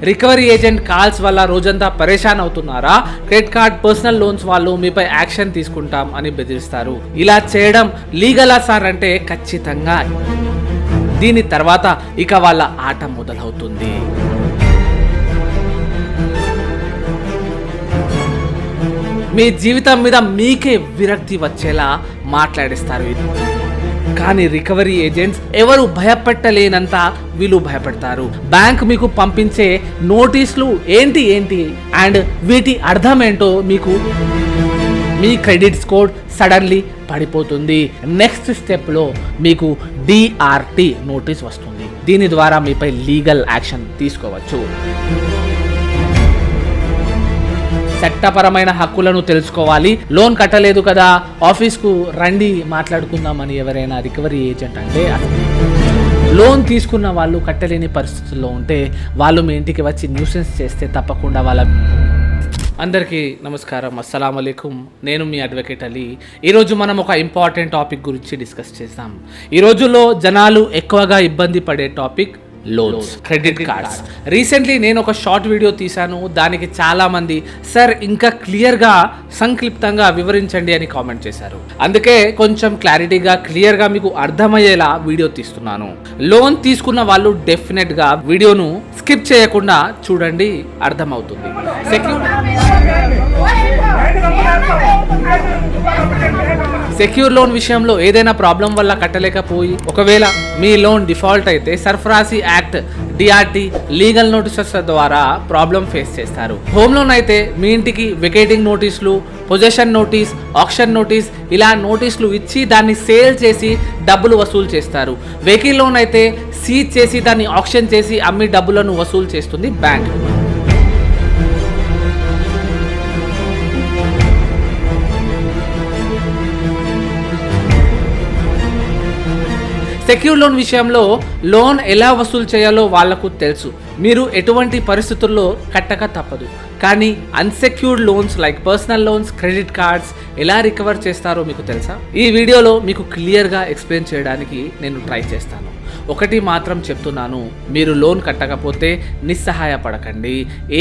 Recovery agent calls వల్ల రోజంతా పరేషాన్ అవుతున్నారా? క్రెడిట్ కార్డ్ పర్సనల్ లోన్స్ వాళ్ళు మీపై యాక్షన్ తీసుకుంటాం అని బెదిరిస్తారు. ఇలా చేయడం లీగలా సార్ అంటే ఖచ్చితంగా. దీని తర్వాత ఇక వాళ్ళ ఆట మొదలవుతుంది. మీ జీవితం మీద మీకే విరక్తి వచ్చేలా మాట్లాడిస్తారు. కానీ రికవరీ ఏజెంట్స్ ఎవరు భయపెట్టలేనంత వీళ్ళు భయపెడతారు. బ్యాంక్ మీకు పంపించే నోటీసులు ఏంటి అండ్ వీటి అర్థం ఏంటో మీకు మీ క్రెడిట్ స్కోర్ సడన్లీ పడిపోతుంది. నెక్స్ట్ స్టెప్లో మీకు DRT నోటీస్ వస్తుంది. దీని ద్వారా మీపై లీగల్ యాక్షన్ తీసుకోవచ్చు. చట్టపరమైన హక్కులను తెలుసుకోవాలి. లోన్ కట్టలేదు కదా, ఆఫీస్కు రండి మాట్లాడుకుందామని ఎవరైనా రికవరీ ఏజెంట్ అంటే, లోన్ తీసుకున్న వాళ్ళు కట్టలేని పరిస్థితుల్లో ఉంటే వాళ్ళు మీ ఇంటికి వచ్చి న్యూసెన్స్ చేస్తే తప్పకుండా వాళ్ళ. అందరికీ నమస్కారం, అస్సలాము అలైకుం. నేను మీ అడ్వకేట్ అలీ. ఈరోజు మనం ఒక ఇంపార్టెంట్ టాపిక్ గురించి డిస్కస్ చేస్తాం. ఈ రోజుల్లో జనాలు ఎక్కువగా ఇబ్బంది పడే topic loans, credit cards. Recently నేను ఒక షార్ట్ వీడియో తీశాను. దానికి చాలా మంది సార్ ఇంకా క్లియర్గా సంక్షిప్తంగా వివరించండి అని కామెంట్ చేశారు. అందుకే కొంచెం క్లారిటీగా క్లియర్గా మీకు అర్థమయ్యేలా వీడియో తీస్తున్నాను. లోన్ తీసుకున్న వాళ్ళు డెఫినెట్గా వీడియోను స్కిప్ చేయకుండా చూడండి, అర్థమవుతుంది. సెక్యూర్ లోన్ విషయంలో ఏదైనా ప్రాబ్లం వల్ల కట్టలేకపోయి ఒకవేళ మీ లోన్ డిఫాల్ట్ అయితే సర్ఫరాజీ యాక్ట్, DRT, లీగల్ నోటీసెస్ ద్వారా ప్రాబ్లం ఫేస్ చేస్తారు. హోమ్ లోన్ అయితే మీ ఇంటికి వెకేటింగ్ నోటీసులు, పొజెషన్ నోటీస్, ఆక్షన్ నోటీస్ ఇలా నోటీసులు ఇచ్చి దాన్ని సేల్ చేసి డబ్బులు వసూలు చేస్తారు. వెహికల్ లోన్ అయితే సీజ్ చేసి దాన్ని ఆక్షన్ చేసి అమ్మి డబ్బులను వసూలు చేస్తుంది బ్యాంక్. సెక్యూర్ లోన్ విషయంలో లోన్ ఎలా వసూలు చేయాలో వాళ్లకు తెలుసు. మీరు ఎటువంటి పరిస్థితుల్లో కట్టక తప్పదు. కానీ unsecured loans like personal loans, credit cards ఎలా రికవర్ చేస్తారో మీకు తెలుసా? ఈ వీడియోలో మీకు క్లియర్గా ఎక్స్ప్లెయిన్ చేయడానికి నేను ట్రై చేస్తాను. ఒకటి మాత్రం చెప్తున్నాను, మీరు లోన్ కట్టకపోతే నిస్సహాయపడకండి.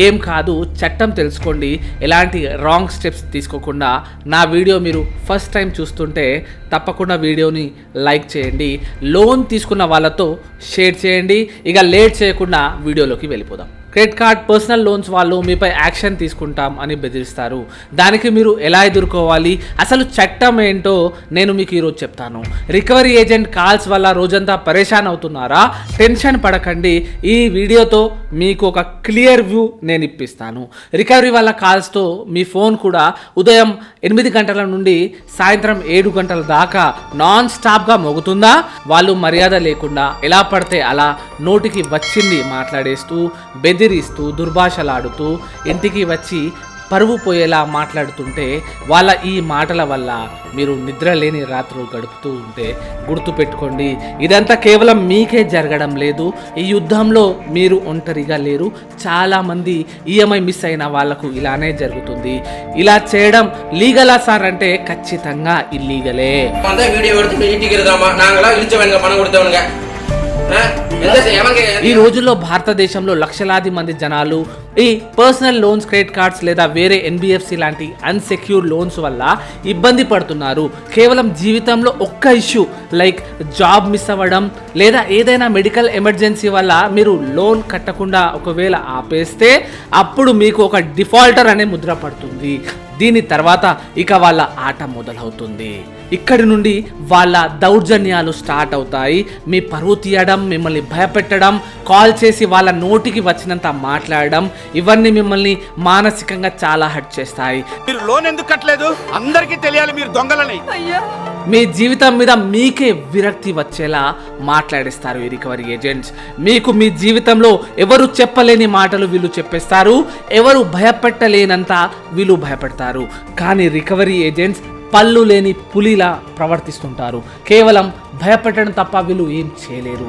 ఏం కాదు, చట్టం తెలుసుకోండి. ఎలాంటి రాంగ్ స్టెప్స్ తీసుకోకుండా నా వీడియో మీరు ఫస్ట్ టైం చూస్తుంటే తప్పకుండా వీడియోని లైక్ చేయండి. లోన్ తీసుకున్న వాళ్ళతో షేర్ చేయండి. ఇక లేట్ చేయకుండా వీడియోలోకి వెళ్ళిపోదాం. క్రెడిట్ కార్డ్ పర్సనల్ లోన్స్ వాళ్ళు మీపై యాక్షన్ తీసుకుంటాం అని బెదిరిస్తారు. దానికి మీరు ఎలా ఎదుర్కోవాలి, అసలు చట్టం ఏంటో నేను మీకు ఈరోజు చెప్తాను. రికవరీ ఏజెంట్ కాల్స్ వల్ల రోజంతా పరేషాన్ అవుతున్నారా? టెన్షన్ పడకండి. ఈ వీడియోతో మీకు ఒక క్లియర్ వ్యూ నేను ఇప్పిస్తాను. రికవరీ వాళ్ళ కాల్స్తో మీ ఫోన్ కూడా ఉదయం 8 గంటల నుండి సాయంత్రం 7 గంటల దాకా నాన్ స్టాప్గా మోగుతుందా? వాళ్ళు మర్యాద లేకుండా ఎలా పడితే అలా నోటికి వచ్చింది మాట్లాడేస్తూ, బెదిరిస్తూ, దుర్భాషలాడుతూ ఇంటికి వచ్చి పరువు పోయేలా మాట్లాడుతుంటే వాళ్ళ ఈ మాటల వల్ల మీరు నిద్రలేని రాత్రులు గడుపుతూ ఉంటే గుర్తుపెట్టుకోండి, ఇదంతా కేవలం మీకే జరగడం లేదు. ఈ యుద్ధంలో మీరు ఒంటరిగా లేరు. చాలామంది EMI మిస్ అయిన వాళ్లకు ఇలానే జరుగుతుంది. ఇలా చేయడం లీగలా సార్ అంటే ఖచ్చితంగా ఇల్లీగలే. ఈ రోజుల్లో భారతదేశంలో లక్షలాది మంది జనాలు ఈ పర్సనల్ లోన్స్, క్రెడిట్ కార్డ్స్ లేదా వేరే NBFC లాంటి అన్సెక్యూర్ లోన్స్ వల్ల ఇబ్బంది పడుతున్నారు. కేవలం జీవితంలో ఒక్క ఇష్యూ లైక్ జాబ్ మిస్ అవ్వడం లేదా ఏదైనా మెడికల్ ఎమర్జెన్సీ వల్ల మీరు లోన్ కట్టకుండా ఒకవేళ ఆపేస్తే అప్పుడు మీకు ఒక డిఫాల్టర్ అనే ముద్ర పడుతుంది. దీని తర్వాత ఇక వాళ్ళ ఆట మొదలవుతుంది. ఇక్కడి నుండి వాళ్ళ దౌర్జన్యాలు స్టార్ట్ అవుతాయి. మీ పరువు తీయడం, మిమ్మల్ని భయపెట్టడం, కాల్ చేసి వాళ్ళ నోటికి వచ్చినంత మాట్లాడడం, ఇవన్నీ మిమ్మల్ని మానసికంగా చాలా హర్ట్ చేస్తాయి. మీరు లోన్ ఎందుకు కట్టలేదు అందరికీ తెలియాలి, మీరు దొంగలని. మీ జీవితం మీద మీకే విరక్తి వచ్చేలా మాట్లాడిస్తారు ఈ రికవరీ ఏజెంట్స్. మీకు మీ జీవితంలో ఎవరు చెప్పలేని మాటలు వీళ్ళు చెప్పేస్తారు. ఎవరు భయపెట్టలేనంత వీళ్ళు భయపెడతారు. కానీ రికవరీ ఏజెంట్స్ పళ్ళు లేని పులిలా ప్రవర్తిస్తుంటారు. కేవలం భయపెట్టడం తప్ప వీళ్ళు ఏం చేయలేరు.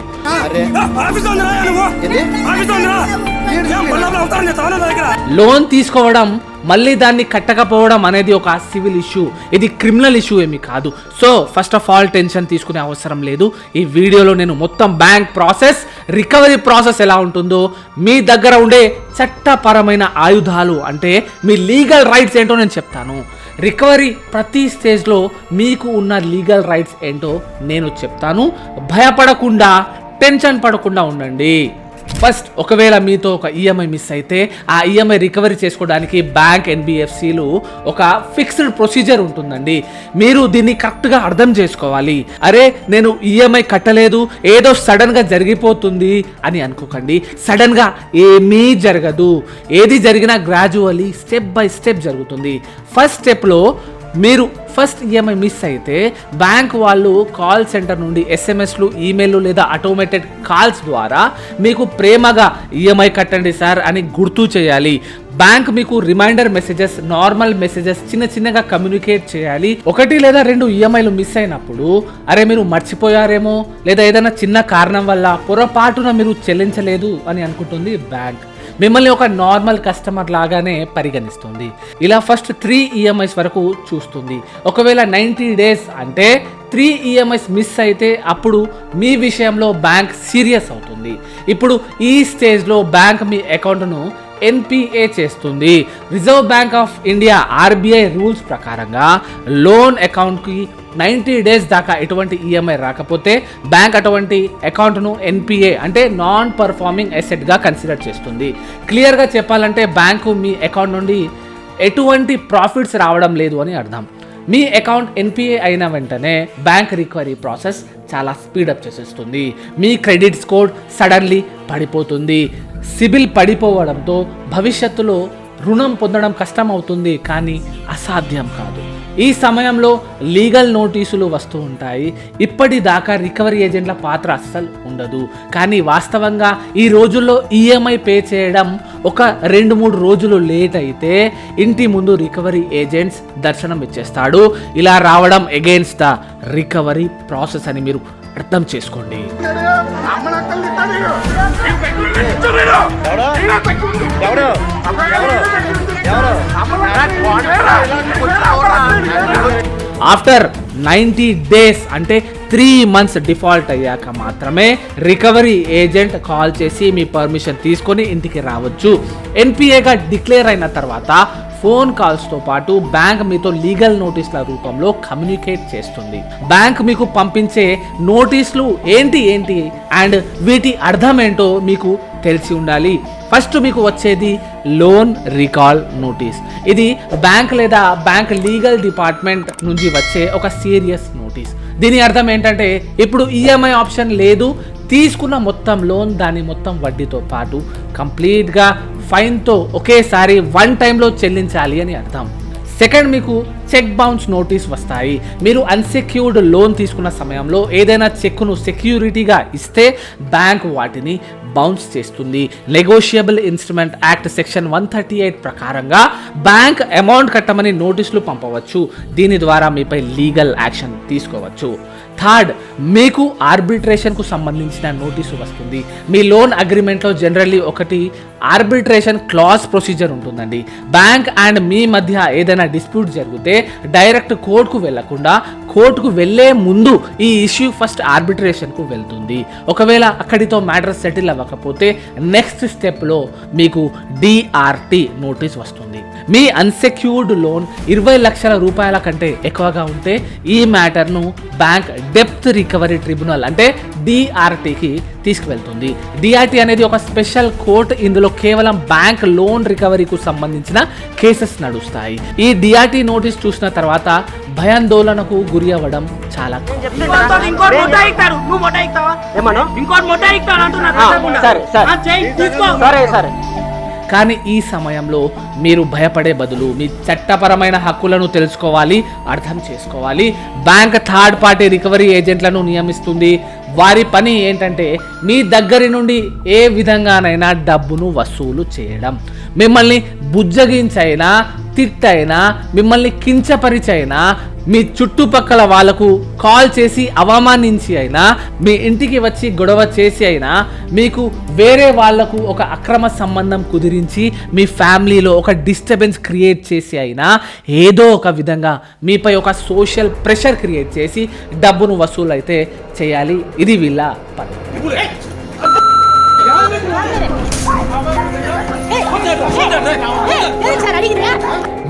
లోన్ తీసుకోవడం మళ్ళీ దాన్ని కట్టకపోవడం అనేది ఒక సివిల్ ఇష్యూ, ఇది క్రిమినల్ ఇష్యూ ఏమి కాదు. So first of all tension తీసుకునే అవసరం లేదు. ఈ వీడియోలో నేను మొత్తం బ్యాంక్ ప్రాసెస్, రికవరీ ప్రాసెస్ ఎలా ఉంటుందో, మీ దగ్గర ఉండే చట్టపరమైన ఆయుధాలు అంటే మీ లీగల్ రైట్స్ ఏంటో నేను చెప్తాను. రికవరీ ప్రతి స్టేజ్లో మీకు ఉన్న లీగల్ రైట్స్ ఏంటో నేను చెప్తాను. భయపడకుండా, టెన్షన్ పడకుండా ఉండండి. ఫస్ట్, ఒకవేళ మీతో ఒక ఈఎంఐ మిస్ అయితే ఆ ఈఎంఐ రికవరీ చేసుకోవడానికి బ్యాంక్, ఎన్బిఎఫ్సిలు ఒక ఫిక్స్డ్ ప్రొసీజర్ ఉంటుందండి. మీరు దీన్ని కరెక్ట్గా అర్థం చేసుకోవాలి. అరే నేను ఈఎంఐ కట్టలేదు, ఏదో సడన్గా జరిగిపోతుంది అని అనుకోకండి. సడన్గా ఏమీ జరగదు. ఏది జరిగినా గ్రాడ్యువల్లీ స్టెప్ బై స్టెప్ జరుగుతుంది. ఫస్ట్ స్టెప్లో మీరు ఫస్ట్ ఈఎంఐ మిస్ అయితే బ్యాంక్ వాళ్ళు కాల్ సెంటర్ నుండి ఎస్ఎంఎస్లు, ఈమెయిల్ లేదా ఆటోమేటెడ్ కాల్స్ ద్వారా మీకు ప్రేమగా ఈఎంఐ కట్టండి సార్ అని గుర్తు చేయాలి. బ్యాంక్ మీకు రిమైండర్ మెసేజెస్, నార్మల్ మెసేజెస్ చిన్న చిన్నగా కమ్యూనికేట్ చేయాలి. 1 లేదా 2 ఈఎంఐలు మిస్ అయినప్పుడు అరే మీరు మర్చిపోయారేమో లేదా ఏదైనా చిన్న కారణం వల్ల పొరపాటున మీరు చెల్లించలేదు అని అనుకుంటుంది బ్యాంక్. మిమ్మల్ని ఒక నార్మల్ కస్టమర్ లాగానే పరిగణిస్తుంది. ఇలా ఫస్ట్ 3 ఈఎంఐస్ వరకు చూస్తుంది. ఒకవేళ 90 డేస్ అంటే 3 ఈఎంఐస్ మిస్ అయితే అప్పుడు మీ విషయంలో బ్యాంక్ సీరియస్ అవుతుంది. ఇప్పుడు ఈ స్టేజ్లో బ్యాంక్ మీ అకౌంట్ను ఎన్పిఏ చేస్తుంది. Reserve bank of India RBI rules ప్రకారంగా లోన్ అకౌంట్కి 90 డేస్ దాకా ఎటువంటి ఈఎంఐ రాకపోతే బ్యాంక్ అటువంటి అకౌంట్ను ఎన్పిఏ అంటే నాన్ పర్ఫార్మింగ్ అసెట్గా కన్సిడర్ చేస్తుంది. క్లియర్గా చెప్పాలంటే బ్యాంకు మీ అకౌంట్ నుండి ఎటువంటి ప్రాఫిట్స్ రావడం లేదు అని అర్థం. మీ అకౌంట్ ఎన్పిఏ అయిన వెంటనే బ్యాంక్ రికవరీ ప్రాసెస్ చాలా స్పీడప్ చేసేస్తుంది. మీ క్రెడిట్ స్కోర్ సడన్లీ పడిపోతుంది. సిబిల్ పడిపోవడంతో భవిష్యత్తులో రుణం పొందడం కష్టం అవుతుంది, కానీ అసాధ్యం కాదు. ఈ సమయంలో లీగల్ నోటీసులు వస్తూ ఉంటాయి. ఇప్పటిదాకా రికవరీ ఏజెంట్ల పాత్ర అస్సలు ఉండదు, కానీ వాస్తవంగా ఈ రోజుల్లో ఈఎంఐ పే చేయడం ఒక 2-3 రోజులు లేట్ అయితే ఇంటి ముందు రికవరీ ఏజెంట్స్ దర్శనం ఇచ్చేస్తాడు. ఇలా రావడం అగైన్స్ ద రికవరీ ప్రాసెస్ అని మీరు అర్థం చేసుకోండి. ఆఫ్టర్ 90 డేస్ అంటే 3 months డిఫాల్ట్ అయ్యాక మాత్రమే రికవరీ ఏజెంట్ కాల్ చేసి మీ పర్మిషన్ తీసుకొని ఇంటికి రావచ్చు. ఎన్పిఏగా డిక్లేర్ అయిన తర్వాత ఫోన్ కాల్స్తో పాటు బ్యాంక్ మీతో లీగల్ నోటీసుల రూపంలో కమ్యూనికేట్ చేస్తుంది. బ్యాంక్ మీకు పంపించే నోటీసులు ఏంటి అండ్ వీటి అర్థం ఏంటో మీకు తెలిసి ఉండాలి. ఫస్ట్ మీకు వచ్చేది లోన్ రీకాల్ నోటీస్. ఇది బ్యాంక్ లేదా బ్యాంక్ లీగల్ డిపార్ట్మెంట్ నుంచి వచ్చే ఒక సీరియస్ నోటీస్. దీని అర్థం ఏంటంటే ఇప్పుడు ఈఎంఐ ఆప్షన్ లేదు, తీసుకున్న మొత్తం లోన్ దాని మొత్తం వడ్డీతో పాటు కంప్లీట్గా ఫైన్తో ఒకేసారి 1 టైంలో చెల్లించాలి అని అర్థం. సెకండ్, మీకు చెక్ బౌన్స్ నోటీస్ వస్తాయి. మీరు అన్సెక్యూర్డ్ లోన్ తీసుకున్న సమయంలో ఏదైనా చెక్కును సెక్యూరిటీగా ఇస్తే బ్యాంక్ వాటిని బౌన్స్ చేస్తుంది. నెగోషియబుల్ ఇన్స్ట్రుమెంట్ యాక్ట్ సెక్షన్ 138 ప్రకారంగా బ్యాంక్ అమౌంట్ కట్టమని నోటీసులు పంపవచ్చు. దీని ద్వారా మీపై లీగల్ యాక్షన్ తీసుకోవచ్చు. థర్డ్, మీకు ఆర్బిట్రేషన్కు సంబంధించిన నోటీసు వస్తుంది. మీ లోన్ అగ్రిమెంట్లో జనరల్లీ ఒకటి ఆర్బిట్రేషన్ క్లాజ్ ప్రొసీజర్ ఉంటుందండి. బ్యాంక్ అండ్ మీ మధ్య ఏదైనా డిస్ప్యూట్ జరిగితే డైరెక్ట్ కోర్టుకు వెళ్లకుండా కోర్టుకు వెళ్లే ముందు ఈ ఇష్యూ ఫస్ట్ ఆర్బిట్రేషన్కు వెళ్తుంది. ఒకవేళ అక్కడితో మ్యాటర్ సెటిల్ అవ్వకపోతే నెక్స్ట్ స్టెప్లో మీకు డిఆర్టీ నోటీస్ వస్తుంది. మీ అన్సెక్యూర్డ్ లోన్ 20 లక్షల రూపాయల కంటే ఎక్కువగా ఉంటే ఈ మ్యాటర్ను బ్యాంక్ డెప్త్ రికవరీ ట్రిబ్యునల్ అంటే డిఆర్టీకి తీసుకువెళ్తుంది. డిఆర్టీ అనేది ఒక స్పెషల్ కోర్ట్. ఇందులో కేవలం బ్యాంక్ లోన్ రికవరీకు సంబంధించిన కేసెస్ నడుస్తాయి. ఈ డిఆర్టీ నోటీస్ చూసిన తర్వాత భయాందోళనకు గురి అవ్వడం చాలా కానీ ఈ సమయంలో మీరు భయపడే బదులు మీ చట్టపరమైన హక్కులను తెలుసుకోవాలి, అర్థం చేసుకోవాలి. బ్యాంక్ థర్డ్ పార్టీ రికవరీ ఏజెంట్లను నియమిస్తుంది. వారి పని ఏంటంటే మీ దగ్గర నుండి ఏ విధంగానైనా డబ్బును వసూలు చేయడం. మిమ్మల్ని బుజ్జగించైనా, తిట్టైనా, మిమ్మల్ని కించపరిచైనా, మీ చుట్టుపక్కల వాళ్ళకు కాల్ చేసి అవమానించి అయినా, మీ ఇంటికి వచ్చి గొడవ చేసి అయినా, మీకు వేరే వాళ్లకు ఒక అక్రమ సంబంధం కుదిరించి మీ ఫ్యామిలీలో ఒక డిస్టర్బెన్స్ క్రియేట్ చేసి అయినా, ఏదో ఒక విధంగా మీపై ఒక సోషల్ ప్రెషర్ క్రియేట్ చేసి డబ్బును వసూలు అయితే చేయాలి. ఇది వీళ్ళ పని.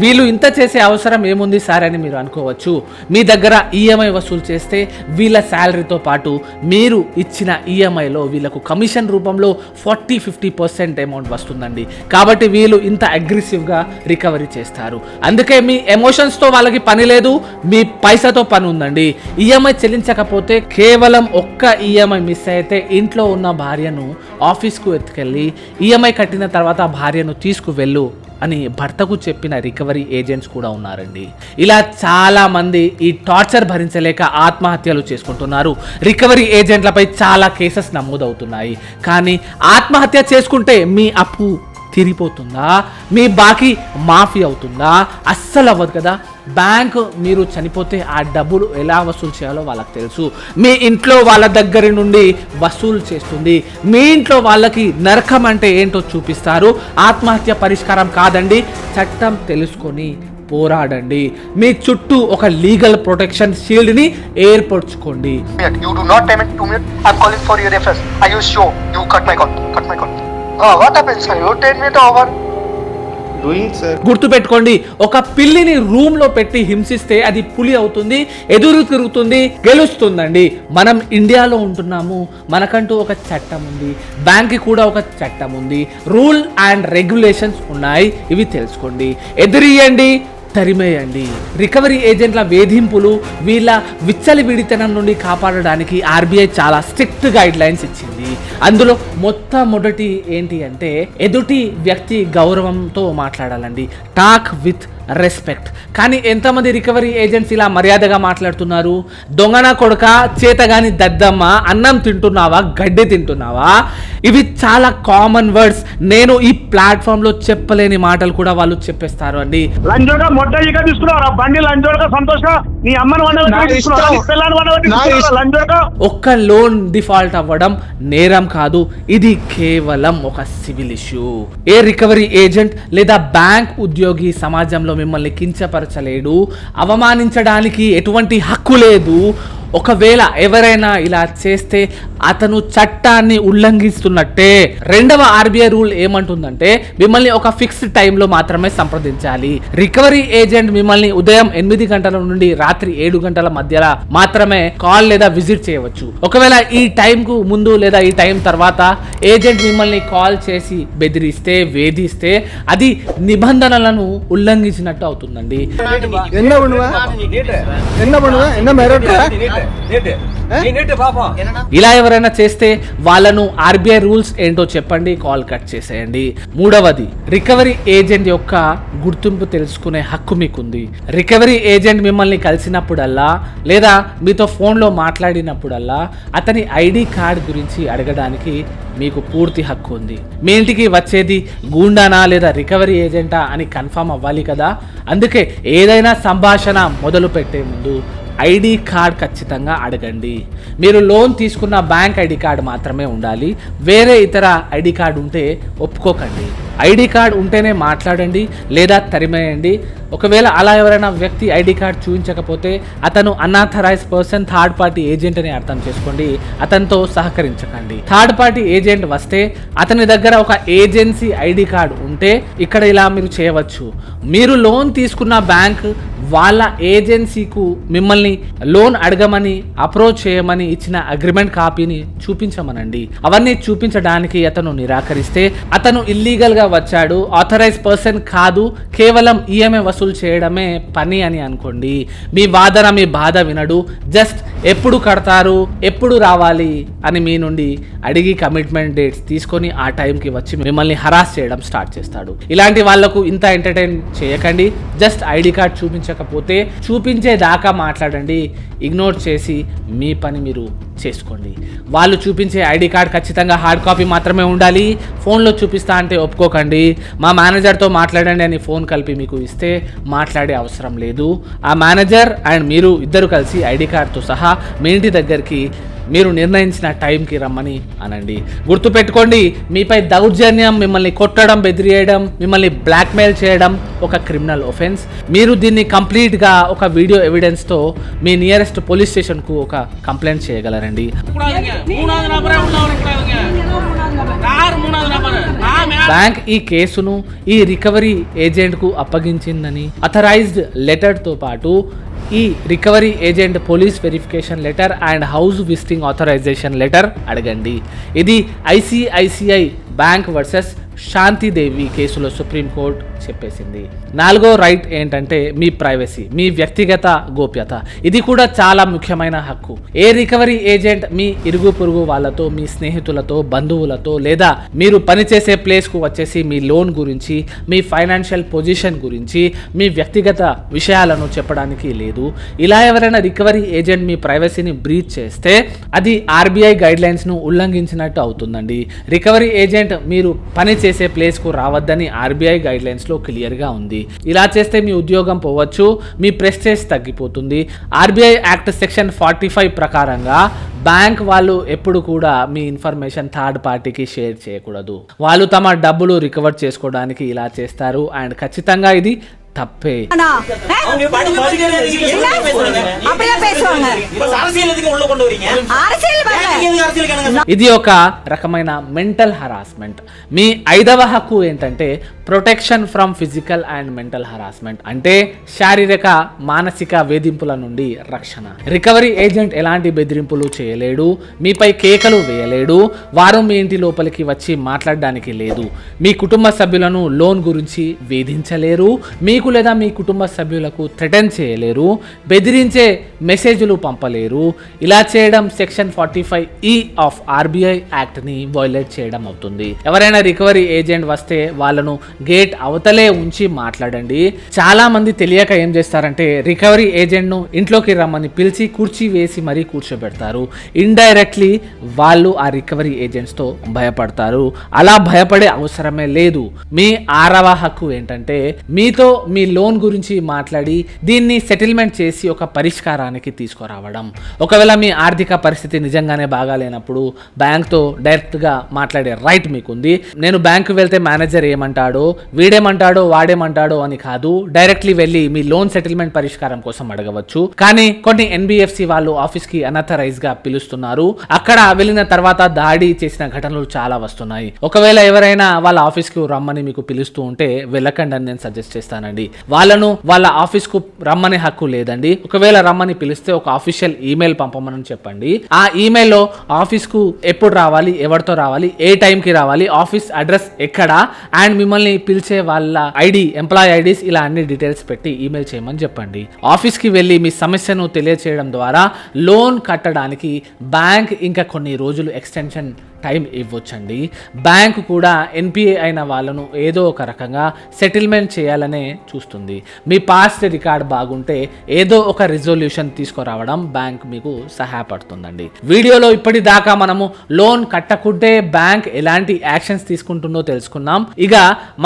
వీళ్ళు ఇంత చేసే అవసరం ఏముంది సార్ అని మీరు అనుకోవచ్చు. మీ దగ్గర ఈఎంఐ వసూలు చేస్తే వీళ్ళ శాలరీతో పాటు మీరు ఇచ్చిన ఈఎంఐలో వీళ్ళకు కమిషన్ రూపంలో 40-50% అమౌంట్ వస్తుందండి. కాబట్టి వీళ్ళు ఇంత అగ్రెసివ్గా రికవరీ చేస్తారు. అందుకే మీ ఎమోషన్స్తో వాళ్ళకి పని లేదు, మీ పైసాతో పని ఉందండి. ఈఎంఐ చెల్లించకపోతే కేవలం ఒక్క ఈఎంఐ మిస్ అయితే ఇంట్లో ఉన్న భార్యను ఆఫీస్కు ఎత్తుకెళ్ళి ఈఎంఐ కట్టిన తర్వాత భార్యను తీసుకువెళ్ళు అని భర్తకు చెప్పిన రికవరీ ఏజెంట్స్ కూడా ఉన్నారండి. ఇలా చాలా మంది ఈ టార్చర్ భరించలేక ఆత్మహత్యలు చేసుకుంటున్నారు. రికవరీ ఏజెంట్లపై చాలా కేసెస్ నమోదవుతున్నాయి. కానీ ఆత్మహత్య చేసుకుంటే మీ అప్పు తిరిగిపోతుందా, మీ బాకీ మాఫీ అవుతుందా? అస్సలు అవ్వదు కదా. బ్యాంక్ మీరు చనిపోతే ఆ డబ్బులు ఎలా వసూలు చేయాలో వాళ్ళకి తెలుసు. మీ ఇంట్లో వాళ్ళ దగ్గర నుండి వసూలు చేస్తుంది. మీ ఇంట్లో వాళ్ళకి నరకం అంటే ఏంటో చూపిస్తారు. ఆత్మహత్య పరిష్కారం కాదండి. చట్టం తెలుసుకొని పోరాడండి. మీ చుట్టూ ఒక లీగల్ ప్రొటెక్షన్ షీల్డ్ ని ఏర్పరచుకోండి. You do not payment 2 minutes. I'm calling for your reference. Are you sure? You cut my call. Cut my call. What happened, sir? You 10 minutes over. గుర్తు పెట్టుకోండి, ఒక పిల్లిని రూమ్ లో పెట్టి హింసిస్తే అది పులి అవుతుంది, ఎదురు తిరుగుతుంది, గెలుస్తుందండి. మనం ఇండియాలో ఉంటున్నాము, మనకంటూ ఒక చట్టం ఉంది, బ్యాంక్ కూడా ఒక చట్టం ఉంది, రూల్ అండ్ రెగ్యులేషన్స్ ఉన్నాయి. ఇవి తెలుసుకోండి, ఎదిరియండి, తరిమేయండి. రికవరీ ఏజెంట్ల వేధింపులు, వీళ్ళ విచ్చలవిడితనం నుండి కాపాడడానికి ఆర్బీఐ చాలా స్ట్రిక్ట్ గైడ్ లైన్స్ ఇచ్చింది. అందులో మొట్టమొదటి ఏంటి అంటే ఎదుటి వ్యక్తి గౌరవంతో మాట్లాడాలండి. Talk with respect. కానీ ఎంతమంది రికవరీ ఏజెంట్స్ ఇలా మర్యాదగా మాట్లాడుతున్నారు? దొంగన కొడుక, చేతగాని దద్దమ్మ, అన్నం తింటున్నావా, గడ్డి తింటున్నావా? ఇవి చాలా కామన్ వర్డ్స్. నేను ఈ ప్లాట్ఫామ్ లో చెప్పలేని మాటలు కూడా వాళ్ళు చెప్పేస్తారు అండి. ఒక్క లోన్ డిఫాల్ట్ అవ్వడం నేరం కాదు, ఇది కేవలం ఒక సివిల్ ఇష్యూ. ఏ రికవరీ ఏజెంట్ లేదా బ్యాంక్ ఉద్యోగి సమాజంలో మిమ్మల్ని కించపరచలేడు, అవమానించడానికి ఎటువంటి హక్కు లేదు. ఒకవేళ ఎవరైనా ఇలా చేస్తే అతను చట్టాన్ని ఉల్లంఘిస్తున్నట్టే. రెండవ ఆర్బీఐ రూల్ ఏమంటుందంటే మిమ్మల్ని ఒక ఫిక్స్డ్ టైంలో మాత్రమే సంప్రదించాలి. రికవరీ ఏజెంట్ మిమ్మల్ని ఉదయం 8 గంటల నుండి రాత్రి 7 గంటల మధ్యలో మాత్రమే కాల్ లేదా విజిట్ చేయవచ్చు. ఒకవేళ ఈ టైంకు ముందు లేదా ఈ టైం తర్వాత ఏజెంట్ మిమ్మల్ని కాల్ చేసి బెదిరిస్తే, వేధిస్తే అది నిబంధనలను ఉల్లంఘించినట్టు అవుతుందండి. ఇలా ఎవరైనా చేస్తే వాళ్ళను ఆర్బీఐ రూల్స్ ఏంటో చెప్పండి, కాల్ కట్ చేసేయండి. మూడవది, రికవరీ ఏజెంట్ యొక్క గుర్తింపు తెలుసుకునే హక్కు మీకుంది. రికవరీ ఏజెంట్ మిమ్మల్ని కలిసినప్పుడల్లా లేదా మీతో ఫోన్లో మాట్లాడినప్పుడల్లా అతని ఐడి కార్డ్ గురించి అడగడానికి మీకు పూర్తి హక్కు ఉంది. మీ ఇంటికి వచ్చేది గూండానా లేదా రికవరీ ఏజెంటా అని కన్ఫర్మ్ అవ్వాలి కదా. అందుకే ఏదైనా సంభాషణ మొదలు పెట్టే ముందు ఐడి కార్డ్ ఖచ్చితంగా అడగండి. మీరు లోన్ తీసుకున్న బ్యాంక్ ఐడి కార్డు మాత్రమే ఉండాలి. వేరే ఇతర ఐడి కార్డు ఉంటే ఒప్పుకోకండి. ఐడి కార్డ్ ఉంటేనే మాట్లాడండి లేదా తరిమేయండి. ఒకవేళ అలా ఎవరైనా వ్యక్తి ఐడి కార్డ్ చూపించకపోతే అతను unauthorized person, third party agent అని అర్థం చేసుకోండి. అతనితో సహకరించకండి. థర్డ్ పార్టీ ఏజెంట్ వస్తే అతని దగ్గర ఒక ఏజెన్సీ ఐడి కార్డు ఉంటే ఇక్కడ ఇలా మీరు చేయవచ్చు. మీరు లోన్ తీసుకున్న బ్యాంక్ వాళ్ళ ఏజెన్సీకు మిమ్మల్ని లోన్ అడగమని, అప్రోచ్ చేయమని ఇచ్చిన అగ్రిమెంట్ కాపీని చూపించమనండి. అవన్నీ చూపించడానికి అతను నిరాకరిస్తే అతను ఇల్లీగల్ గా వచ్చాడు, ఆథరైజ్ పర్సన్ కాదు, కేవలం ఈఎంఐ వసూలు చేయడమే పని అని అనుకోండి. మీ వాదన, మీ బాధ వినడు. జస్ట్ ఎప్పుడు కడతారు, ఎప్పుడు రావాలి అని మీ నుండి అడిగి కమిట్మెంట్ డేట్స్ తీసుకొని ఆ టైంకి వచ్చి మిమ్మల్ని హరాస్ చేయడం స్టార్ట్ చేస్తాడు. ఇలాంటి వాళ్లకు ఇంత ఎంటర్టైన్ చేయకండి. జస్ట్ ఐడి కార్డ్ చూపించకపోతే చూపించే దాకా మాట్లాడండి. ఇగ్నోర్ చేసి మీ పని మీరు చేసుకోండి. వాళ్ళు చూపించే ఐడి కార్డ్ ఖచ్చితంగా హార్డ్ కాపీ మాత్రమే ఉండాలి. ఫోన్లో చూపిస్తా అంటే ఒప్పుకోకండి. మా మేనేజర్తో మాట్లాడండి అని ఫోన్ కలిపి మీకు ఇస్తే మాట్లాడే అవసరం లేదు. ఆ మేనేజర్ అండ్ మీరు ఇద్దరు కలిసి ఐడి కార్డ్తో సహా మీ ఇంటి దగ్గరికి మీరు నిర్ణయించిన టైంకి రమ్మని అనండి. గుర్తుపెట్టుకోండి, మీపై దౌర్జన్యం, మిమ్మల్ని కొట్టడం, బెదిరియడం, మిమ్మల్ని బ్లాక్మెయిల్ చేయడం ఒక క్రిమినల్ ఒఫెన్స్. మీరు దీన్ని కంప్లీట్గా ఒక వీడియో ఎవిడెన్స్తో మీ నియరెస్ట్ పోలీస్ స్టేషన్కు ఒక కంప్లైంట్ చేయగలరండి. బ్యాంక్ ఈ కేసును ఈ రికవరీ ఏజెంట్కు అప్పగించిందని అథరైజ్డ్ లెటర్తో పాటు ఈ recovery agent police verification letter and house visiting authorization letter అడగండి. ఇది ఐసిఐసిఐ బ్యాంక్ వర్సెస్ శాంతిదేవి కేసులో సుప్రీంకోర్టు చెప్పేసింది. 4వ రైట్ ఏంటంటే మీ ప్రైవసీ, మీ వ్యక్తిగత గోప్యత. ఇది కూడా చాలా ముఖ్యమైన హక్కు. ఏ రికవరీ ఏజెంట్ మీ ఇరుగు పొరుగు వాళ్ళతో, మీ స్నేహితులతో, బంధువులతో లేదా మీరు పనిచేసే ప్లేస్కు వచ్చేసి మీ లోన్ గురించి, మీ ఫైనాన్షియల్ పొజిషన్ గురించి, మీ వ్యక్తిగత విషయాలను చెప్పడానికి లేదు. ఇలా ఎవరైనా రికవరీ ఏజెంట్ మీ ప్రైవసీని బ్రీచ్ చేస్తే అది ఆర్బీఐ గైడ్లైన్స్ను ఉల్లంఘించినట్టు అవుతుందండి. రికవరీ ఏజెంట్ మీరు పని చేసే ప్లేస్కు రావద్దని ఆర్బీఐ గైడ్లైన్స్లో క్లియర్గా ఉంది. ఇలా చేస్తే మీ ఉద్యోగం పోవచ్చు, మీ ప్రెస్టేజ్ తగ్గిపోతుంది. ఆర్బీఐ యాక్ట్ సెక్షన్ 45 ప్రకారంగా బ్యాంక్ వాళ్ళు ఎప్పుడు కూడా మీ ఇన్ఫర్మేషన్ థర్డ్ పార్టీకి షేర్ చేయకూడదు. వాళ్ళు తమ డబ్బులు రికవర్ చేసుకోవడానికి ఇలా చేస్తారు అండ్ ఖచ్చితంగా ఇది தப்பே. ఇది ఒక రకమైన మెంటల్ హరాస్మెంట్. మీ 5వ హక్కు ఏంటంటే protection from physical and mental harassment, అంటే శారీరక మానసిక వేధింపుల నుండి రక్షణ. రికవరీ ఏజెంట్ ఎలాంటి బెదిరింపులు చేయలేడు, మీపై కేకలు వేయలేడు, వారు మీ ఇంటి లోపలికి వచ్చి మాట్లాడడానికి లేదు, మీ కుటుంబ సభ్యులను లోన్ గురించి వేధించలేరు, మీకు లేదా మీ కుటుంబ సభ్యులకు థ్రెటన్ చేయలేరు, బెదిరించే మెసేజ్లు పంపలేరు. ఇలా చేయడం section 45E of RBI act ని వైలేట్ చేయడం అవుతుంది. ఎవరైనా రికవరీ ఏజెంట్ వస్తే వాళ్ళను గేట్ అవతలే ఉంచి మాట్లాడండి. చాలా మంది తెలియక ఏం చేస్తారంటే రికవరీ ఏజెంట్ ను ఇంట్లోకి రమ్మని పిలిచి కుర్చీ వేసి మరీ కూర్చోబెడతారు. ఇండైరెక్ట్లీ వాళ్ళు ఆ రికవరీ ఏజెంట్స్ తో భయపడతారు. అలా భయపడే అవసరమే లేదు. మీ 6వ హక్కు ఏంటంటే మీతో మీ లోన్ గురించి మాట్లాడి దీన్ని సెటిల్మెంట్ చేసి ఒక పరిష్కారానికి తీసుకురావడం. ఒకవేళ మీ ఆర్థిక పరిస్థితి నిజంగానే బాగాలేనప్పుడు బ్యాంక్తో డైరెక్ట్గా మాట్లాడే రైట్ మీకుంది. నేను బ్యాంకు వెళ్తే మేనేజర్ ఏమంటాడో, వీడేమంటాడో, వాడేమంటాడో అని కాదు, డైరెక్ట్లీ వెళ్ళి మీ లోన్ సెటిల్మెంట్ పరిష్కారం కోసం అడగవచ్చు. కానీ కొన్ని ఎన్బిఎఫ్సి వాళ్ళు ఆఫీస్కి అనథరైజ్ గా పిలుస్తున్నారు. అక్కడ వెళ్ళిన తర్వాత దాడి చేసిన ఘటనలు చాలా వస్తున్నాయి. ఒకవేళ ఎవరైనా వాళ్ళ ఆఫీస్కి రమ్మని మీకు పిలుస్తూ ఉంటే వెళ్ళకండి అని నేను సజెస్ట్ చేస్తానండి. వాళ్ళను వాళ్ళ ఆఫీస్కు రమ్మనే హక్కు లేదండి. ఒకవేళ రమ్మని పిలిస్తే ఒక ఆఫీషియల్ ఈమెయిల్ పంపమని చెప్పండి. ఆ ఈమెయిల్లో ఆఫీస్కు ఎప్పుడు రావాలి, ఎవరితో రావాలి, ఏ టైంకి రావాలి, ఆఫీస్ అడ్రస్ ఎక్కడ అండ్ మిమ్మల్ని పిలిచే వాళ్ళ ఐడి, ఎంప్లాయ్ ఐడీస్, ఇలా అన్ని డీటెయిల్స్ పెట్టి ఈమెయిల్ చేయమని చెప్పండి. ఆఫీస్కి వెళ్ళి మీ సమస్యను తెలియచేయడం ద్వారా లోన్ కట్టడానికి బ్యాంక్ ఇంకా కొన్ని రోజులు ఎక్స్టెన్షన్ టైం ఇవ్వచ్చండి. బ్యాంక్ కూడా ఎన్పిఏ అయిన వాళ్ళను ఏదో ఒక రకంగా సెటిల్మెంట్ చేయాలనే చూస్తుంది. మీ పాస్ట్ రికార్డ్ బాగుంటే ఏదో ఒక రిజల్యూషన్ తీసుకురావడం బ్యాంక్ మీకు సహాయపడుతుందండి. వీడియోలో ఇప్పటిదాకా మనము లోన్ కట్టకుంటే బ్యాంక్ ఎలాంటి యాక్షన్స్ తీసుకుంటుందో తెలుసుకున్నాం. ఇక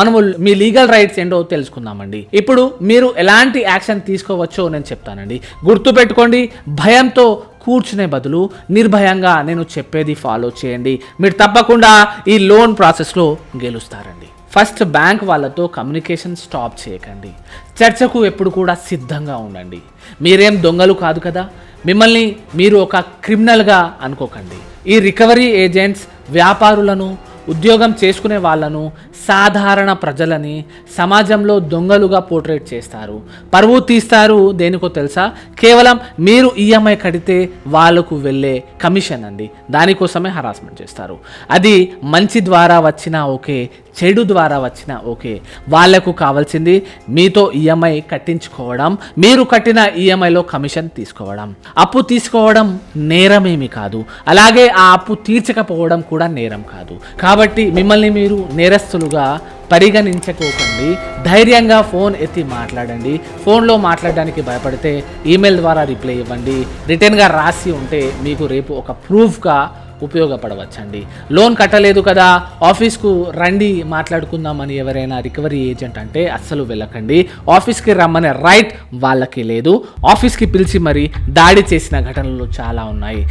మనము మీ లీగల్ రైట్స్ ఏంటో తెలుసుకుందామండి. ఇప్పుడు మీరు ఎలాంటి యాక్షన్ తీసుకోవచ్చో నేను చెప్తానండి. గుర్తుపెట్టుకోండి, భయంతో కూర్చునే బదులు నిర్భయంగా నేను చెప్పేది ఫాలో చేయండి. మీరు తప్పకుండా ఈ లోన్ ప్రాసెస్లో గెలుస్తారండి. ఫస్ట్, బ్యాంక్ వాళ్ళతో కమ్యూనికేషన్ స్టాప్ చేయకండి. చర్చకు ఎప్పుడు కూడా సిద్ధంగా ఉండండి. మీరేం దొంగలు కాదు కదా, మిమ్మల్ని మీరు ఒక క్రిమినల్గా అనుకోకండి. ఈ రికవరీ ఏజెంట్స్ వ్యాపారులను, ఉద్యోగం చేసుకునే వాళ్ళను, సాధారణ ప్రజలని సమాజంలో దొంగలుగా పోర్ట్రేట్ చేస్తారు, పరువు తీస్తారు. దేనికో తెలుసా? కేవలం మీరు ఈఎంఐ కడితే వాళ్ళకు వెళ్ళే కమిషన్ అండి. దానికోసమే హరాస్మెంట్ చేస్తారు. అది మంచి ద్వారా వచ్చినా ఓకే, చెడు ద్వారా వచ్చినా ఓకే. వాళ్లకు కావాల్సింది మీతో ఈఎంఐ కట్టించుకోవడం, మీరు కట్టిన ఈఎంఐలో కమిషన్ తీసుకోవడం. అప్పు తీసుకోవడం నేరమేమి కాదు, అలాగే ఆ అప్పు తీర్చకపోవడం కూడా నేరం కాదు. కాబట్టి మిమ్మల్ని మీరు నేరస్తులుగా పరిగణించుకోకండి. ధైర్యంగా ఫోన్ ఎత్తి మాట్లాడండి. ఫోన్లో మాట్లాడడానికి భయపడితే ఈమెయిల్ ద్వారా రిప్లై ఇవ్వండి. రిటర్న్గా రాసి ఉంటే మీకు రేపు ఒక ప్రూఫ్గా ఉపయోగపడవచ్చండి. లోన్ కట్టలేదు కదా, ఆఫీస్కు రండి మాట్లాడుకుందామని ఎవరైనా రికవరీ ఏజెంట్ అంటే అస్సలు వెళ్ళకండి. ఆఫీస్కి రమ్మనే రైట్ వాళ్ళకి లేదు. ఆఫీస్కి పిలిచి మరి దాడి చేసిన ఘటనలు చాలా ఉన్నాయి.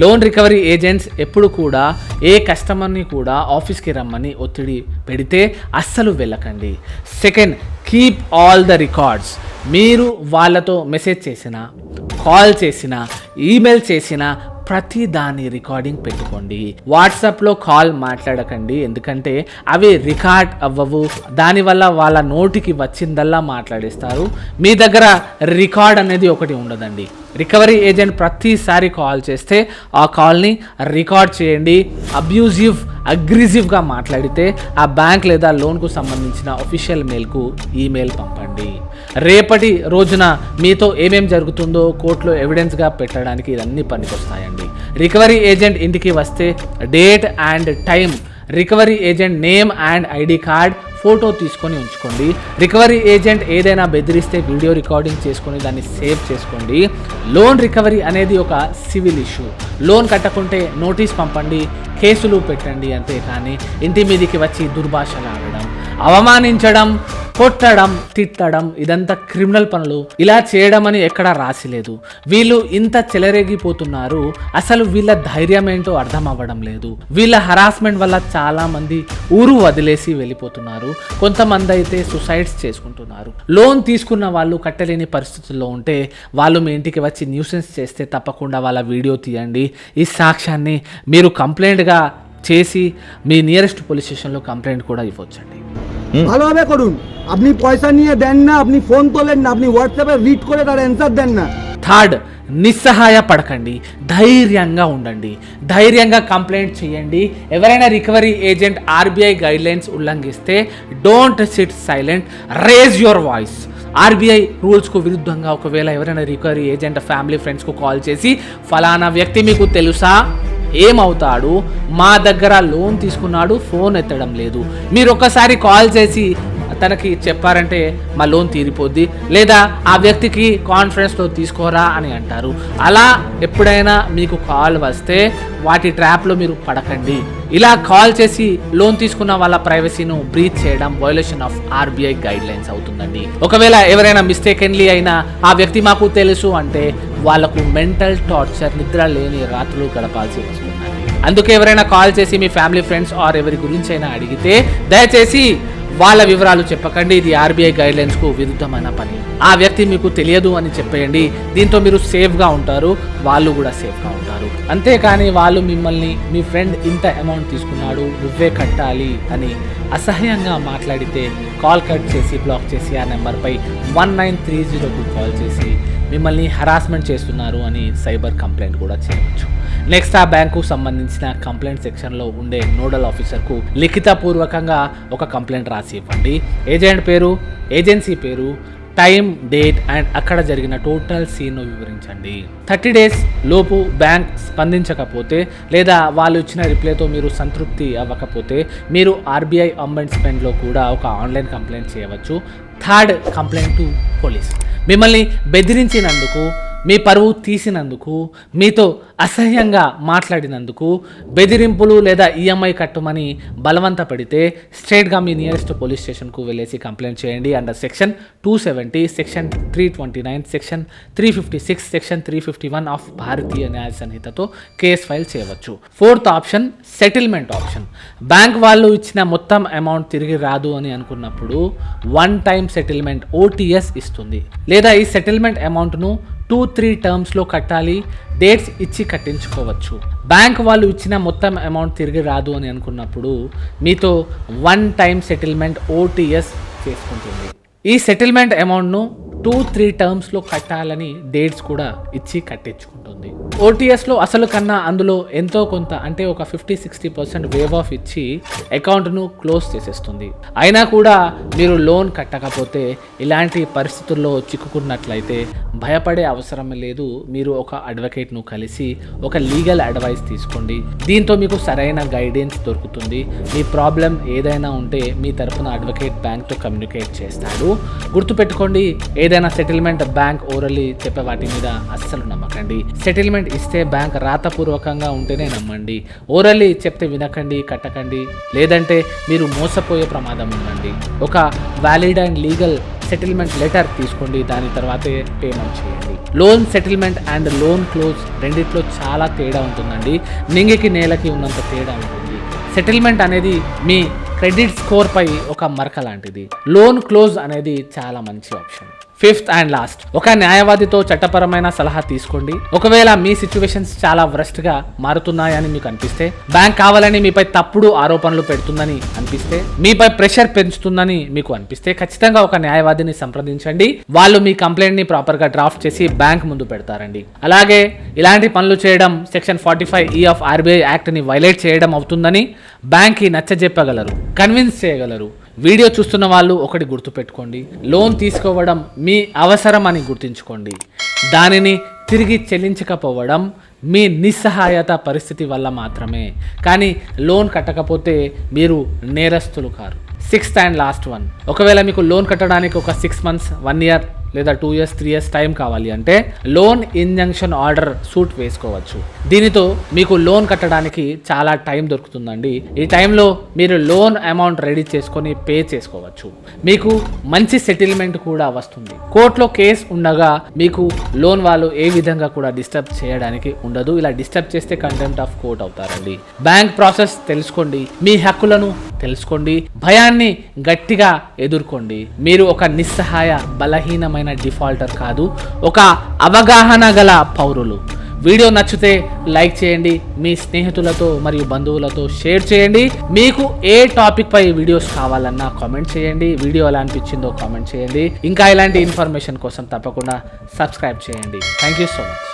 లోన్ రికవరీ ఏజెంట్స్ ఎప్పుడు కూడా ఏ కస్టమర్ని కూడా ఆఫీస్కి రమ్మని ఒత్తిడి పెడితే అస్సలు వెళ్ళకండి. Second, keep all the records. మీరు వాళ్ళతో మెసేజ్ చేసినా, కాల్ చేసినా, ఈమెయిల్ చేసినా ప్రతి దాని రికార్డింగ్ పెట్టుకోండి. వాట్సాప్లో కాల్ మాట్లాడకండి, ఎందుకంటే అవి రికార్డ్ అవ్వవు. దానివల్ల వాళ్ళ నోటికి వచ్చిందల్లా మాట్లాడేస్తారు. మీ దగ్గర రికార్డ్ అనేది ఒకటి ఉండదండి. రికవరీ ఏజెంట్ ప్రతిసారి కాల్ చేస్తే ఆ కాల్ని రికార్డ్ చేయండి. అగ్రెసివ్గా మాట్లాడితే ఆ బ్యాంక్ లేదా లోన్కు సంబంధించిన అఫీషియల్ మెయిల్కు ఈమెయిల్ పంపండి. రేపటి రోజున మీతో ఏమేం జరుగుతుందో కోర్టులో ఎవిడెన్స్గా పెట్టడానికి ఇవన్నీ పనికొస్తాయండి. రికవరీ ఏజెంట్ ఇంటికి వస్తే date and time, recovery agent name and ID card, photo తీసుకొని ఉంచుకోండి. రికవరీ ఏజెంట్ ఏదైనా బెదిరిస్తే వీడియో రికార్డింగ్ చేసుకొని దాన్ని సేవ్ చేసుకోండి. లోన్ రికవరీ అనేది ఒక సివిల్ ఇష్యూ. లోన్ కట్టకుంటే నోటీస్ పంపండి, కేసులు పెట్టండి. అంతేకాని ఇంటి మీదికి వచ్చి దుర్భాషలు ఆడడం, అవమానించడం, కొట్టడం, తిట్టడం ఇదంతా క్రిమినల్ పనులు. ఇలా చేయడం అని ఎక్కడా రాసిలేదు. వీళ్ళు ఇంత చెలరేగిపోతున్నారు, అసలు వీళ్ళ ధైర్యం ఏంటో అర్థం అవ్వడం లేదు. వీళ్ళ హరాస్మెంట్ వల్ల చాలా మంది ఊరు వదిలేసి వెళ్ళిపోతున్నారు. కొంతమంది అయితే సుసైడ్స్ చేసుకుంటున్నారు. లోన్ తీసుకున్న వాళ్ళు కట్టలేని పరిస్థితుల్లో ఉంటే వాళ్ళు మీ ఇంటికి వచ్చి న్యూసెన్స్ చేస్తే తప్పకుండా వాళ్ళ వీడియో తీయండి. ఈ సాక్ష్యాన్ని మీరు కంప్లైంట్గా చేసి మీ నియరెస్ట్ పోలీస్ స్టేషన్లో కంప్లైంట్ కూడా ఇవ్వచ్చండి. ভালোভাবে করুন, আপনি পয়সা নিয়ে দেন না, আপনি ফোন তোলেন না, আপনি হোয়াটসঅ্যাপে রিড করে তার অ্যান্সার দেন না. థర్డ్, నిస్సహాయపడకండి, ధైర్యంగా ఉండండి, ధైర్యంగా కంప్లైంట్ చేయండి. ఎవరైనా రికవరీ ఏజెంట్ ఆర్బీఐ గైడ్లైన్స్ ఉల్లంఘిస్తే don't sit silent, raise your voice. RBI రూల్స్కు విరుద్ధంగా ఒకవేళ ఎవరైనా రికవరీ ఏజెంట్ ఫ్యామిలీ ఫ్రెండ్స్కు కాల్ చేసి ఫలానా వ్యక్తి మీకు తెలుసా, ఏమవుతాడు, మా దగ్గర లోన్ తీసుకున్నాడు, ఫోన్ ఎత్తడం లేదు, మీరు ఒక్కసారి కాల్ చేసి తనకి చెప్పారంటే మా లోన్ తీరిపోద్ది, లేదా ఆ వ్యక్తికి కాన్ఫరెన్స్లో తీసుకోరా అని అంటారు. అలా ఎప్పుడైనా మీకు కాల్ వస్తే వాటి ట్రాప్లో మీరు పడకండి. ఇలా కాల్ చేసి లోన్ తీసుకున్న వాళ్ళ ప్రైవసీను బ్రీచ్ చేయడం violation of RBI guide lines అవుతుందండి. ఒకవేళ ఎవరైనా మిస్టేకెన్లీ అయినా ఆ వ్యక్తి మాకు తెలుసు అంటే వాళ్ళకు మెంటల్ టార్చర్, నిద్ర లేని రాత్రులు గడపాల్సి వస్తుందండి. అందుకే ఎవరైనా కాల్ చేసి మీ ఫ్యామిలీ ఫ్రెండ్స్ ఆర్ ఎవరి గురించి అయినా అడిగితే దయచేసి వాళ్ళ వివరాలు చెప్పకండి. ఇది ఆర్బీఐ గైడ్లైన్స్కు విరుద్ధమైన పని. ఆ వ్యక్తి మీకు తెలియదు అని చెప్పేయండి. దీంతో మీరు సేఫ్గా ఉంటారు, వాళ్ళు కూడా సేఫ్గా ఉంటారు. అంతేకాని వాళ్ళు మిమ్మల్ని మీ ఫ్రెండ్ ఇంత అమౌంట్ తీసుకున్నాడు నువ్వే కట్టాలి అని అసహ్యంగా మాట్లాడితే కాల్ కట్ చేసి బ్లాక్ చేసి ఆ నెంబర్పై 1930కు కాల్ చేసి మిమ్మల్ని హరాస్మెంట్ చేస్తున్నారు అని సైబర్ కంప్లైంట్ కూడా చేయవచ్చు. నెక్స్ట్ ఆ బ్యాంకు సంబంధించిన కంప్లైంట్ సెక్షన్లో ఉండే నోడల్ ఆఫీసర్కు లిఖితపూర్వకంగా ఒక కంప్లైంట్ రాసి ఇవ్వండి. ఏజెంట్ పేరు, ఏజెన్సీ పేరు, టైం, డేట్ అండ్ అక్కడ జరిగిన టోటల్ సీన్ను వివరించండి. 30 days లోపు బ్యాంక్ స్పందించకపోతే లేదా వాళ్ళు ఇచ్చిన రిప్లైతో మీరు సంతృప్తి అవ్వకపోతే మీరు ఆర్బీఐ అంబడ్స్మెన్లో కూడా ఒక ఆన్లైన్ కంప్లైంట్ చేయవచ్చు. Third, complaint to police. మిమ్మల్ని బెదిరించినందుకు, మీ పరువు తీసినందుకు, మీతో అసహ్యంగా మాట్లాడినందుకు, బెదిరింపులు లేదా ఈఎంఐ కట్టమని బలవంత పడితే స్ట్రైట్గా మీ నియరెస్ట్ పోలీస్ స్టేషన్కు వెళ్ళేసి కంప్లైంట్ చేయండి. Under section 270, section 329, section 356, section 351 of Bharatiya Nyaya సంహితతో కేసు ఫైల్ చేయవచ్చు. Fourth option, settlement option. Bank వాళ్ళు ఇచ్చిన మొత్తం అమౌంట్ తిరిగి రాదు అని అనుకున్నప్పుడు 1 time సెటిల్మెంట్ OTS ఇస్తుంది. లేదా ఈ సెటిల్మెంట్ అమౌంట్ను 2-3 టర్మ్స్లో కట్టాలి, డేట్స్ ఇచ్చి కట్టించుకోవచ్చు. బ్యాంక్ వాళ్ళు ఇచ్చిన మొత్తం అమౌంట్ తిరిగి రాదు అని అనుకున్నప్పుడు మీతో 1 time సెటిల్మెంట్ OTS చేసుకుంటుంది. ఈ సెటిల్మెంట్ అమౌంట్ను 2-3 టర్మ్స్లో కట్టాలని డేట్స్ కూడా ఇచ్చి కట్టించుకుంటుంది. ఓటీఎస్లో అసలు కన్నా అందులో ఎంతో కొంత అంటే ఒక 50-60% వేవ్ ఆఫ్ ఇచ్చి అకౌంట్ను క్లోజ్ చేసేస్తుంది. అయినా కూడా మీరు లోన్ కట్టకపోతే ఇలాంటి పరిస్థితుల్లో చిక్కుకున్నట్లయితే భయపడే అవసరం లేదు. మీరు ఒక అడ్వకేట్ను కలిసి ఒక లీగల్ అడ్వైస్ తీసుకోండి. దీంతో మీకు సరైన గైడెన్స్ దొరుకుతుంది. మీ ప్రాబ్లం ఏదైనా ఉంటే మీ తరఫున అడ్వకేట్ బ్యాంక్తో కమ్యూనికేట్ చేస్తాడు. గుర్తుపెట్టుకోండి, ఏదైనా సెటిల్మెంట్ బ్యాంక్ ఓరల్లీ చెప్పే వాటి మీద అస్సలు నమ్మకండి. సెటిల్మెంట్ ఇస్తే బ్యాంక్ రాతపూర్వకంగా ఉంటేనే నమ్మండి. ఓరల్లీ చెప్తే వినకండి, కట్టకండి. లేదంటే మీరు మోసపోయే ప్రమాదం ఉందండి. ఒక valid and legal settlement letter తీసుకోండి, దాని తర్వాతే పేమెంట్ చేయండి. Loan settlement and loan close రెండిట్లో చాలా తేడా ఉంటుందండి. నింగికి నేలకి ఉన్నంత తేడా ఉంటుంది. సెటిల్మెంట్ అనేది మీ క్రెడిట్ స్కోర్ పై ఒక మరక లాంటిది. లోన్ క్లోజ్ అనేది చాలా మంచి ఆప్షన్. ఫిఫ్త్ అండ్ లాస్ట్, ఒక న్యాయవాదితో చట్టపరమైన సలహా తీసుకోండి. ఒకవేళ మీ సిచ్యువేషన్స్ చాలా వరస్ట్ గా మారుతున్నాయని మీకు అనిపిస్తే, బ్యాంక్ కావాలని మీపై తప్పుడు ఆరోపణలు పెడుతుందని అనిపిస్తే, మీపై ప్రెషర్ పెంచుతుందని మీకు అనిపిస్తే ఖచ్చితంగా ఒక న్యాయవాదిని సంప్రదించండి. వాళ్ళు మీ కంప్లైంట్ ని ప్రాపర్ గా డ్రాఫ్ట్ చేసి బ్యాంక్ ముందు పెడతారండి. అలాగే ఇలాంటి పనులు చేయడం section 45E of RBI act ని వైలేట్ చేయడం అవుతుందని బ్యాంక్ కి నచ్చజెప్పగలరు, కన్విన్స్ చేయగలరు. వీడియో చూస్తున్న వాళ్ళు ఒకటి గుర్తుపెట్టుకోండి, లోన్ తీసుకోవడం మీ అవసరం అని గుర్తుంచుకోండి. దానిని తిరిగి చెల్లించకపోవడం మీ నిస్సహాయత పరిస్థితి వల్ల మాత్రమే, కానీ లోన్ కట్టకపోతే మీరు నేరస్తులు car. Sixth and last one, ఒకవేళ మీకు లోన్ కట్టడానికి ఒక 6 months, 1 year లేదా 2 years, 3 years టైం కావాలి అంటే లోన్ ఇంజంక్షన్ ఆర్డర్ సూట్ వేసుకోవచ్చు. దీనితో మీకు లోన్ కట్టడానికి చాలా టైం దొరుకుతుందండి. ఈ టైంలో మీరు లోన్ అమౌంట్ రెడీ చేసుకొని పే చేసుకోవచ్చు. మీకు మంచి సెటిల్మెంట్ కూడా వస్తుంది. కోర్టులో కేసు ఉండగా మీకు లోన్ వాళ్ళు ఏ విధంగా కూడా డిస్టర్బ్ చేయడానికి ఉండదు. ఇలా డిస్టర్బ్ చేస్తే కంటెంప్ట్ ఆఫ్ కోర్ట్ అవుతారండి. బ్యాంక్ ప్రాసెస్ తెలుసుకోండి, మీ హక్కులను తెలుసుకోండి, భయాన్ని గట్టిగా ఎదుర్కోండి. మీరు ఒక నిస్సహాయ బలహీనమైన డిఫాల్టర్ కాదు, ఒక అవగాహన గల పౌరులు. వీడియో నచ్చితే లైక్ చేయండి, మీ స్నేహితులతో మరియు బంధువులతో షేర్ చేయండి. మీకు ఏ టాపిక్ పై వీడియోస్ కావాలన్నా కామెంట్ చేయండి. వీడియో ఎలా అనిపించిందో కామెంట్ చేయండి. ఇంకా ఇలాంటి ఇన్ఫర్మేషన్ కోసం తప్పకుండా సబ్స్క్రైబ్ చేయండి. Thank you so much.